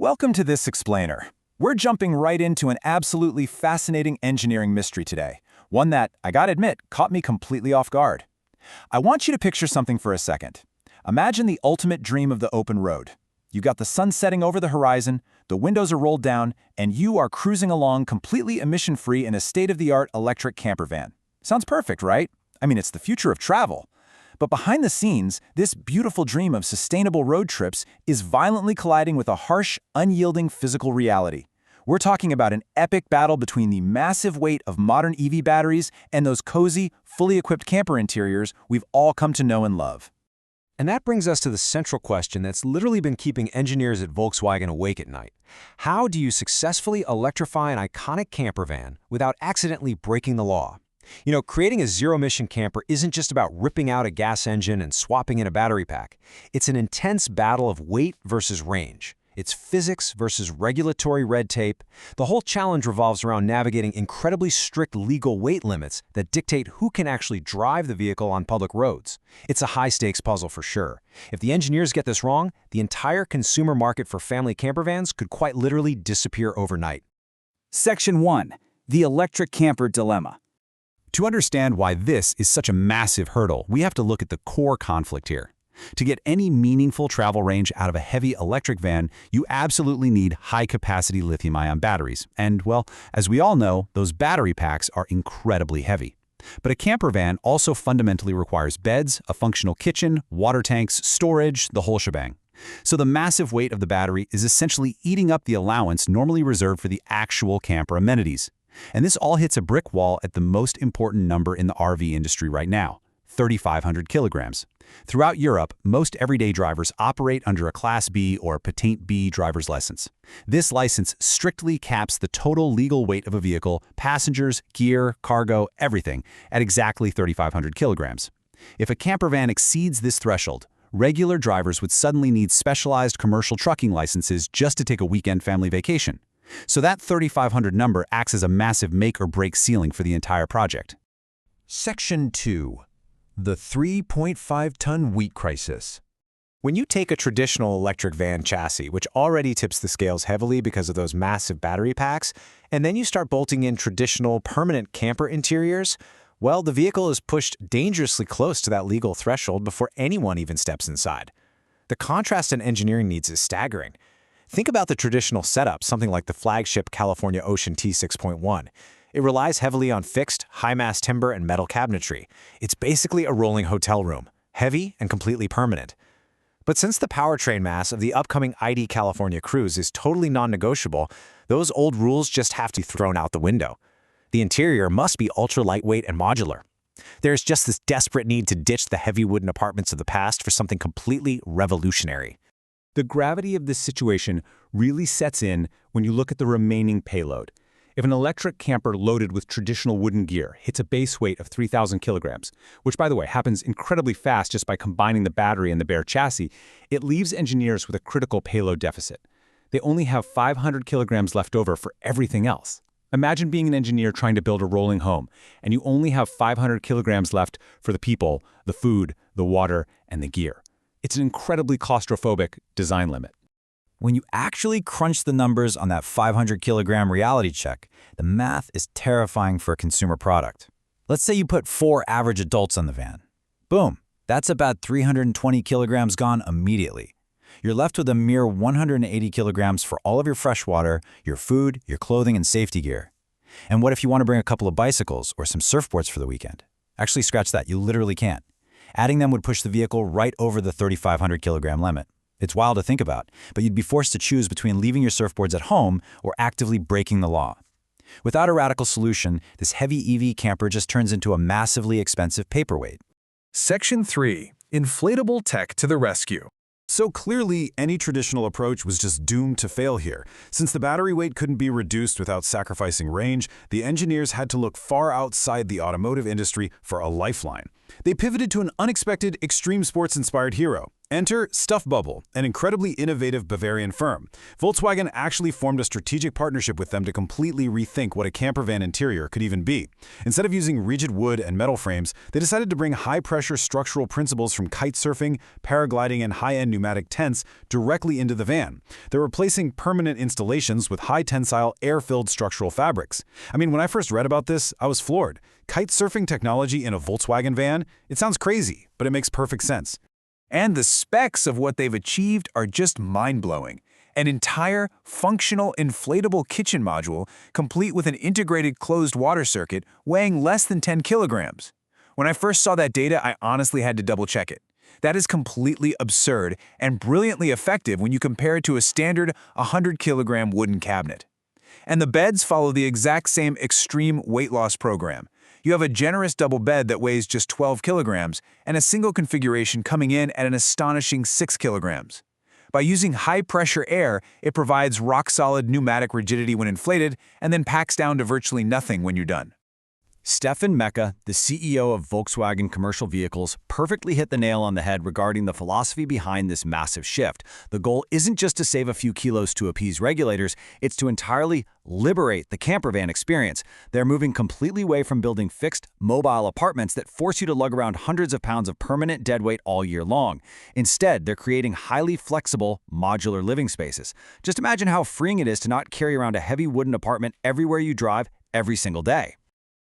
Welcome to this explainer. We're jumping right into an absolutely fascinating engineering mystery today, one that, I gotta admit, caught me completely off guard. I want you to picture something for a second. Imagine the ultimate dream of the open road. You got the sun setting over the horizon, the windows are rolled down, and you are cruising along completely emission-free in a state-of-the-art electric campervan. Sounds perfect, right? I mean, it's the future of travel. But behind the scenes, this beautiful dream of sustainable road trips is violently colliding with a harsh, unyielding physical reality. We're talking about an epic battle between the massive weight of modern EV batteries and those cozy, fully equipped camper interiors we've all come to know and love. And that brings us to the central question that's literally been keeping engineers at Volkswagen awake at night. How do you successfully electrify an iconic campervan without accidentally breaking the law? You know, creating a zero-emission camper isn't just about ripping out a gas engine and swapping in a battery pack. It's an intense battle of weight versus range. It's physics versus regulatory red tape. The whole challenge revolves around navigating incredibly strict legal weight limits that dictate who can actually drive the vehicle on public roads. It's a high-stakes puzzle for sure. If the engineers get this wrong, the entire consumer market for family campervans could quite literally disappear overnight. Section 1. The Electric Camper Dilemma. To understand why this is such a massive hurdle, we have to look at the core conflict here. To get any meaningful travel range out of a heavy electric van, you absolutely need high-capacity lithium-ion batteries. And, well, as we all know, those battery packs are incredibly heavy. But a camper van also fundamentally requires beds, a functional kitchen, water tanks, storage, the whole shebang. So the massive weight of the battery is essentially eating up the allowance normally reserved for the actual camper amenities. And this all hits a brick wall at the most important number in the RV industry right now, 3,500 kilograms. Throughout Europe, most everyday drivers operate under a Class B or Patent B driver's license. This license strictly caps the total legal weight of a vehicle, passengers, gear, cargo, everything, at exactly 3,500 kilograms. If a campervan exceeds this threshold, regular drivers would suddenly need specialized commercial trucking licenses just to take a weekend family vacation. So that 3,500 number acts as a massive make-or-break ceiling for the entire project. Section 2. The 3.5-ton wheat crisis. When you take a traditional electric van chassis, which already tips the scales heavily because of those massive battery packs, and then you start bolting in traditional permanent camper interiors, well, the vehicle is pushed dangerously close to that legal threshold before anyone even steps inside. The contrast in engineering needs is staggering. Think about the traditional setup, something like the flagship California Ocean T6.1. It relies heavily on fixed, high-mass timber and metal cabinetry. It's basically a rolling hotel room, heavy and completely permanent. But since the powertrain mass of the upcoming ID California Cruise is totally non-negotiable, those old rules just have to be thrown out the window. The interior must be ultra-lightweight and modular. There's just this desperate need to ditch the heavy wooden apartments of the past for something completely revolutionary. The gravity of this situation really sets in when you look at the remaining payload. If an electric camper loaded with traditional wooden gear hits a base weight of 3,000 kilograms, which, by the way, happens incredibly fast just by combining the battery and the bare chassis, it leaves engineers with a critical payload deficit. They only have 500 kilograms left over for everything else. Imagine being an engineer trying to build a rolling home, and you only have 500 kilograms left for the people, the food, the water, and the gear. It's an incredibly claustrophobic design limit. When you actually crunch the numbers on that 500-kilogram reality check, the math is terrifying for a consumer product. Let's say you put 4 average adults on the van. Boom, that's about 320 kilograms gone immediately. You're left with a mere 180 kilograms for all of your fresh water, your food, your clothing, and safety gear. And what if you want to bring a couple of bicycles or some surfboards for the weekend? Actually, scratch that, you literally can't. Adding them would push the vehicle right over the 3,500 kilogram limit. It's wild to think about, but you'd be forced to choose between leaving your surfboards at home or actively breaking the law. Without a radical solution, this heavy EV camper just turns into a massively expensive paperweight. Section 3. Inflatable tech to the rescue. So clearly, any traditional approach was just doomed to fail here. Since the battery weight couldn't be reduced without sacrificing range, the engineers had to look far outside the automotive industry for a lifeline. They pivoted to an unexpected, extreme sports-inspired hero, Enter Stuff Bubble, an incredibly innovative Bavarian firm. Volkswagen actually formed a strategic partnership with them to completely rethink what a campervan interior could even be. Instead of using rigid wood and metal frames, they decided to bring high-pressure structural principles from kite-surfing, paragliding, and high-end pneumatic tents directly into the van. They're replacing permanent installations with high-tensile, air-filled structural fabrics. I mean, when I first read about this, I was floored. Kite-surfing technology in a Volkswagen van? It sounds crazy, but it makes perfect sense. And the specs of what they've achieved are just mind-blowing. An entire, functional, inflatable kitchen module, complete with an integrated closed water circuit, weighing less than 10 kilograms. When I first saw that data, I honestly had to double-check it. That is completely absurd and brilliantly effective when you compare it to a standard 100-kilogram wooden cabinet. And the beds follow the exact same extreme weight loss program. You have a generous double bed that weighs just 12 kilograms and a single configuration coming in at an astonishing 6 kilograms. By using high-pressure air, it provides rock-solid pneumatic rigidity when inflated and then packs down to virtually nothing when you're done. Stefan Mecke, the CEO of Volkswagen Commercial Vehicles, perfectly hit the nail on the head regarding the philosophy behind this massive shift. The goal isn't just to save a few kilos to appease regulators, it's to entirely liberate the campervan experience. They're moving completely away from building fixed, mobile apartments that force you to lug around hundreds of pounds of permanent deadweight all year long. Instead, they're creating highly flexible, modular living spaces. Just imagine how freeing it is to not carry around a heavy wooden apartment everywhere you drive every single day.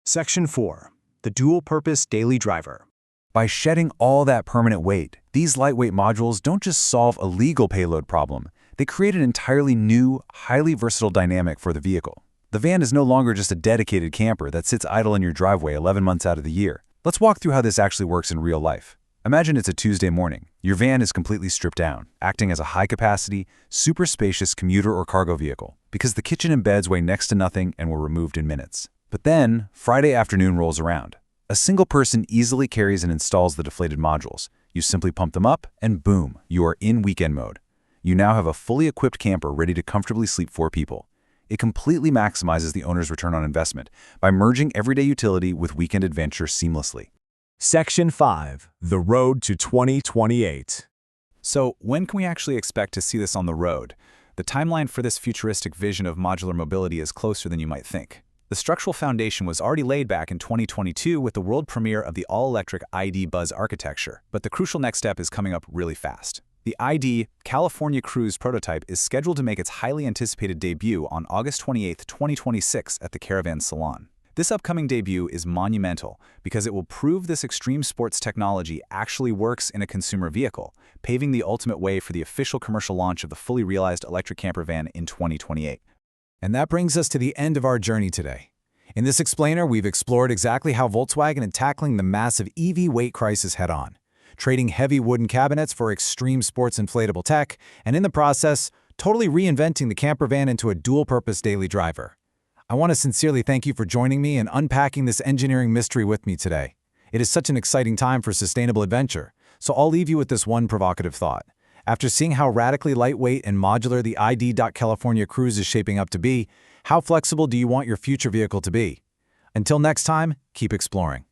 Section 4. The Dual-Purpose Daily Driver. By shedding all that permanent weight, these lightweight modules don't just solve a legal payload problem, they create an entirely new, highly versatile dynamic for the vehicle. The van is no longer just a dedicated camper that sits idle in your driveway 11 months out of the year. Let's walk through how this actually works in real life. Imagine it's a Tuesday morning. Your van is completely stripped down, acting as a high-capacity, super spacious commuter or cargo vehicle, because the kitchen and beds weigh next to nothing and were removed in minutes. But then, Friday afternoon rolls around. A single person easily carries and installs the deflated modules. You simply pump them up, and boom, you are in weekend mode. You now have a fully equipped camper ready to comfortably sleep 4 people. It completely maximizes the owner's return on investment by merging everyday utility with weekend adventure seamlessly. Section 5. The Road to 2028. So, when can we actually expect to see this on the road? The timeline for this futuristic vision of modular mobility is closer than you might think. The structural foundation was already laid back in 2022 with the world premiere of the all-electric ID Buzz architecture, but the crucial next step is coming up really fast. The ID California Cruise prototype is scheduled to make its highly anticipated debut on August 28, 2026 at the Caravan Salon. This upcoming debut is monumental because it will prove this extreme sports technology actually works in a consumer vehicle, paving the ultimate way for the official commercial launch of the fully realized electric campervan in 2028. And that brings us to the end of our journey today. In this explainer, we've explored exactly how Volkswagen is tackling the massive EV weight crisis head-on, trading heavy wooden cabinets for extreme sports inflatable tech, and in the process, totally reinventing the campervan into a dual-purpose daily driver. I want to sincerely thank you for joining me and unpacking this engineering mystery with me today. It is such an exciting time for sustainable adventure, so I'll leave you with this one provocative thought. After seeing how radically lightweight and modular the ID. California Cruise is shaping up to be, how flexible do you want your future vehicle to be? Until next time, keep exploring.